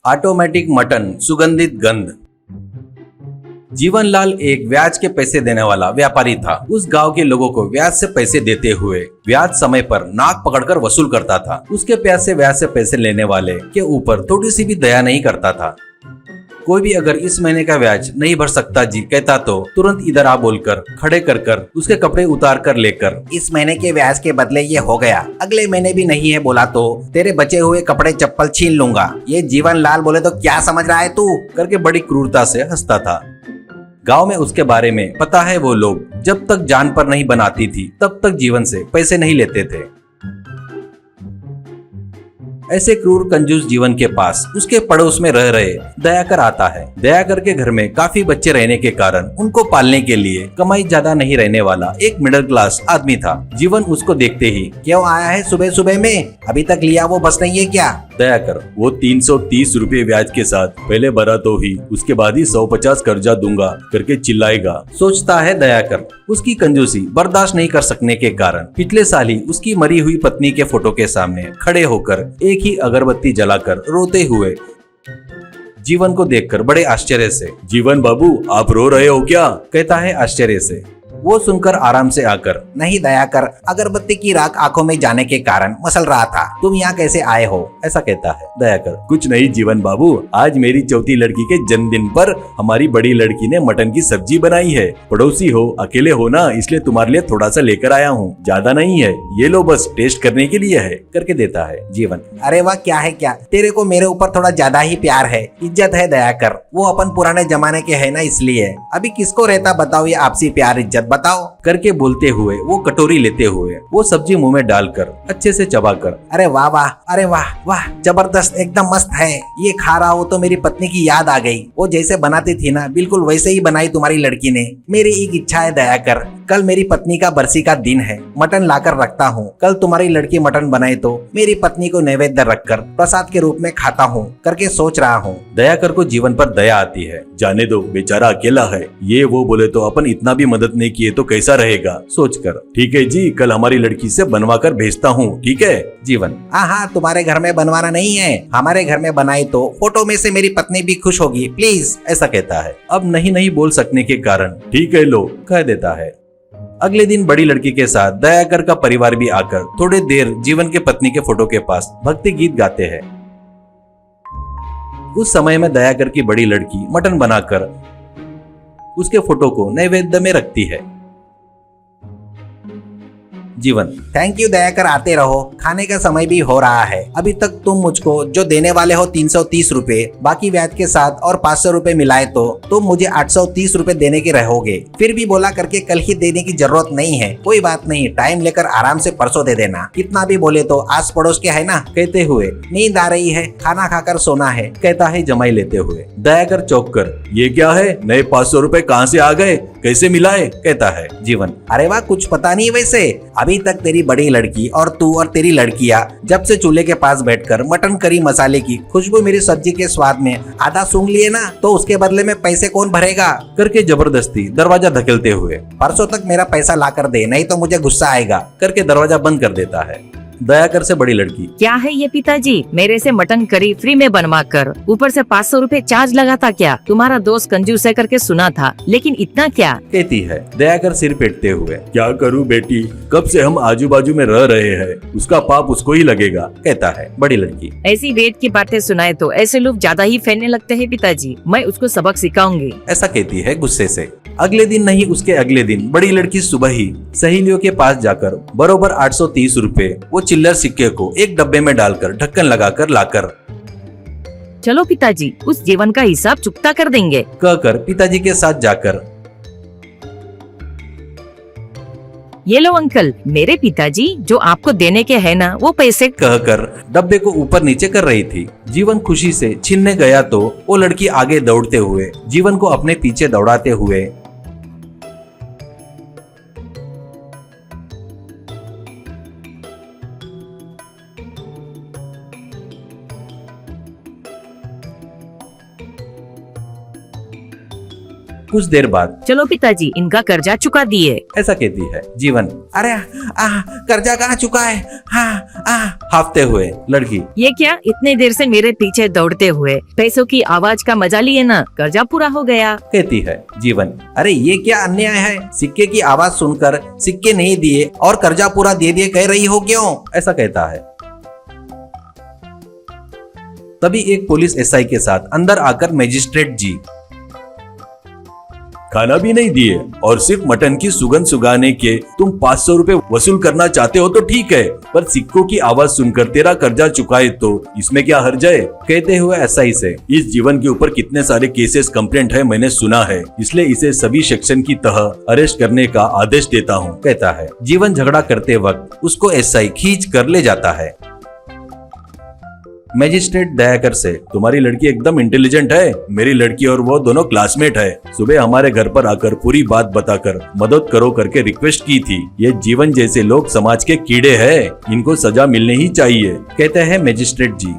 Automatic mutton सुगंधित गंध। जीवनलाल एक ब्याज के पैसे देने वाला व्यापारी था। उस गांव के लोगों को ब्याज से पैसे देते हुए ब्याज समय पर नाक पकड़कर वसूल करता था। उसके प्याज से ब्याज से पैसे लेने वाले के ऊपर थोड़ी सी भी दया नहीं करता था। कोई भी अगर इस महीने का ब्याज नहीं भर सकता जी कहता तो तुरंत इधर आ बोलकर खड़े कर उसके कपड़े उतार कर लेकर, इस महीने के ब्याज के बदले ये हो गया, अगले महीने भी नहीं है बोला तो तेरे बचे हुए कपड़े चप्पल छीन लूंगा। ये जीवनलाल बोले तो क्या समझ रहा है तू, करके बड़ी क्रूरता से हंसता था। गांव में उसके बारे में पता है, वो लोग जब तक जान पर नहीं बनाती थी तब तक जीवन से पैसे नहीं लेते थे। ऐसे क्रूर कंजूस जीवन के पास उसके पड़ोस में रह रहे दयाकर आता है। दयाकर के घर में काफी बच्चे रहने के कारण उनको पालने के लिए कमाई ज्यादा नहीं रहने वाला एक मिडिल क्लास आदमी था। जीवन उसको देखते ही, क्यों आया है सुबह सुबह में, अभी तक लिया वो बस नहीं है क्या? दयाकर, वो 330 रुपए ब्याज के साथ पहले भरा तो ही, उसके बाद ही 150 कर्जा दूंगा करके चिल्लाएगा, सोचता है दयाकर। उसकी कंजूसी बर्दाश्त नहीं कर सकने के कारण पिछले साल ही उसकी मरी हुई पत्नी के फोटो के सामने खड़े होकर एक ही अगरबत्ती जलाकर रोते हुए जीवन को देखकर बड़े आश्चर्य से, जीवन बाबू आप रो रहे हो क्या, कहता है आश्चर्य से। वो सुनकर आराम से आकर, नहीं दयाकर, अगरबत्ती की राख आंखों में जाने के कारण मसल रहा था, तुम यहाँ कैसे आए हो, ऐसा कहता है दयाकर। कुछ नहीं जीवन बाबू, आज मेरी चौथी लड़की के जन्मदिन पर हमारी बड़ी लड़की ने मटन की सब्जी बनाई है। पड़ोसी हो, अकेले हो ना, इसलिए तुम्हारे लिए थोड़ा सा लेकर आया हूँ, ज्यादा नहीं है, ये लो बस टेस्ट करने के लिए है, करके देता है जीवन। अरे वाह, क्या है क्या, तेरे को मेरे ऊपर थोड़ा ज्यादा ही प्यार है, इज्जत है दयाकर, वो अपन पुराने जमाने के है ना इसलिए, अभी किसको रहता बताओ ये आपसी प्यार इज्जत, बताओ, करके बोलते हुए वो कटोरी लेते हुए वो सब्जी मुंह में डालकर अच्छे से चबाकर, अरे वाह वाह, अरे वाह वाह, जबरदस्त, एकदम मस्त है, ये खा रहा हो तो मेरी पत्नी की याद आ गई, वो जैसे बनाती थी ना बिल्कुल वैसे ही बनाई तुम्हारी लड़की ने। मेरी एक इच्छा है दयाकर, कल मेरी पत्नी का बरसी का दिन है, मटन लाकर रखता हूँ, कल तुम्हारी लड़की मटन बनाए तो मेरी पत्नी को नैवेद्य रखकर प्रसाद के रूप में खाता हूँ करके सोच रहा हूँ। दयाकर को जीवन पर दया आती है, जाने दो बेचारा अकेला है, ये वो बोले तो अपन इतना भी मदद नहीं किए तो कैसा रहेगा सोचकर, ठीक है जी कल हमारी लड़की से बनवा कर भेजता हूँ, ठीक है जीवन। हाँ, तुम्हारे घर में बनवाना नहीं है, हमारे घर में बनाई तो फोटो में से मेरी पत्नी भी खुश होगी प्लीज, ऐसा कहता है। अब नहीं बोल सकने के कारण ठीक है लो कह देता है। अगले दिन बड़ी लड़की के साथ दयाकर का परिवार भी आकर थोड़ी देर जीवन के पत्नी के फोटो के पास भक्ति गीत गाते हैं। उस समय में दयाकर की बड़ी लड़की मटन बनाकर उसके फोटो को नैवेद्य में रखती है। जीवन, थैंक यू दयाकर, आते रहो, खाने का समय भी हो रहा है, अभी तक तुम मुझको जो देने वाले हो 330 रुपए, बाकी ब्याज के साथ और 500 रुपए मिलाए तो तुम मुझे 830 रुपए देने के रहोगे, फिर भी बोला करके कल ही देने की जरूरत नहीं है, कोई बात नहीं, टाइम लेकर आराम से परसों दे देना, कितना भी बोले तो आस पड़ोस के है ना, कहते हुए नींद आ रही है, खाना खाकर सोना है, कहता है जमाई लेते हुए। दयाकर चौंक कर, ये क्या है, नए 500 रुपए कहाँ से आ गए, कैसे मिलाए, कहता है जीवन। अरे वाह, कुछ पता नहीं वैसे, अभी तक तेरी बड़ी लड़की और तू और तेरी लड़कियां जब से चूल्हे के पास बैठकर मटन करी मसाले की खुशबू मेरी सब्जी के स्वाद में आधा सूंघ लिए ना, तो उसके बदले में पैसे कौन भरेगा, करके जबरदस्ती दरवाजा धकेलते हुए, परसों तक मेरा पैसा ला कर दे, नहीं तो मुझे गुस्सा आएगा, करके दरवाजा बंद कर देता है। दयाकर से बड़ी लड़की, क्या है ये पिताजी, मेरे से मटन करी फ्री में बनवा कर ऊपर से 500 रुपए चार्ज लगाता क्या, तुम्हारा दोस्त कंजूस है करके सुना था, लेकिन इतना क्या, कहती है। दयाकर सिर पीटते हुए, क्या करूं बेटी, कब से हम आजू बाजू में रह रहे हैं, उसका पाप उसको ही लगेगा, कहता है बड़ी लड़की। ऐसी वेद की बातें सुनाए तो ऐसे लोग ज्यादा ही फैलने लगते हैं पिताजी, मैं उसको सबक सिखाऊंगी, ऐसा कहती है गुस्से से। अगले दिन नहीं उसके अगले दिन बड़ी लड़की सुबह ही सहेलियों के पास जाकर बरोबर 830 रुपए वो चिल्लर सिक्के को एक डब्बे में डालकर ढक्कन लगाकर लाकर, चलो पिताजी उस जीवन का हिसाब चुकता कर देंगे, कहकर पिताजी के साथ जाकर, ये लो अंकल, मेरे पिताजी जो आपको देने के है ना वो पैसे, कहकर डब्बे को ऊपर नीचे कर रही थी। जीवन खुशी से छीनने गया तो वो लड़की आगे दौड़ते हुए जीवन को अपने पीछे दौड़ाते हुए कुछ देर बाद चलो पिताजी, इनका कर्जा चुका दिए। ऐसा कहती है जीवन अरे कर्जा कहाँ चुका है? हाँ हाफते हुए। लड़की ये क्या, इतने देर से मेरे पीछे दौड़ते हुए पैसों की आवाज का मजा लिए ना, कर्जा पूरा हो गया। कहती है जीवन अरे ये क्या अन्याय है? सिक्के की आवाज सुनकर सिक्के नहीं दिए और कर्जा पूरा दे दिए कह रही हो क्यों? ऐसा कहता है। तभी एक पुलिस एसआई के साथ अंदर आकर मजिस्ट्रेट जी, खाना भी नहीं दिए और सिर्फ मटन की सुगंध सुगाने के तुम 500 रुपए वसूल करना चाहते हो तो ठीक है, पर सिक्कों की आवाज सुनकर तेरा कर्जा चुकाए तो इसमें क्या हर्ज है? कहते हुए एसआई से, इस जीवन के ऊपर कितने सारे केसेस कंप्लेंट है मैंने सुना है, इसलिए इसे सभी सेक्शन की तह अरेस्ट करने का आदेश देता हूँ, कहता है। जीवन झगड़ा करते वक्त उसको एसआई खींच कर ले जाता है। मैजिस्ट्रेट दयाकर से, तुम्हारी लड़की एकदम इंटेलिजेंट है, मेरी लड़की और वो दोनों क्लासमेट है, सुबह हमारे घर पर आकर पूरी बात बताकर मदद करो करके रिक्वेस्ट की थी। ये जीवन जैसे लोग समाज के कीड़े हैं, इनको सजा मिलनी ही चाहिए, कहते हैं मैजिस्ट्रेट जी।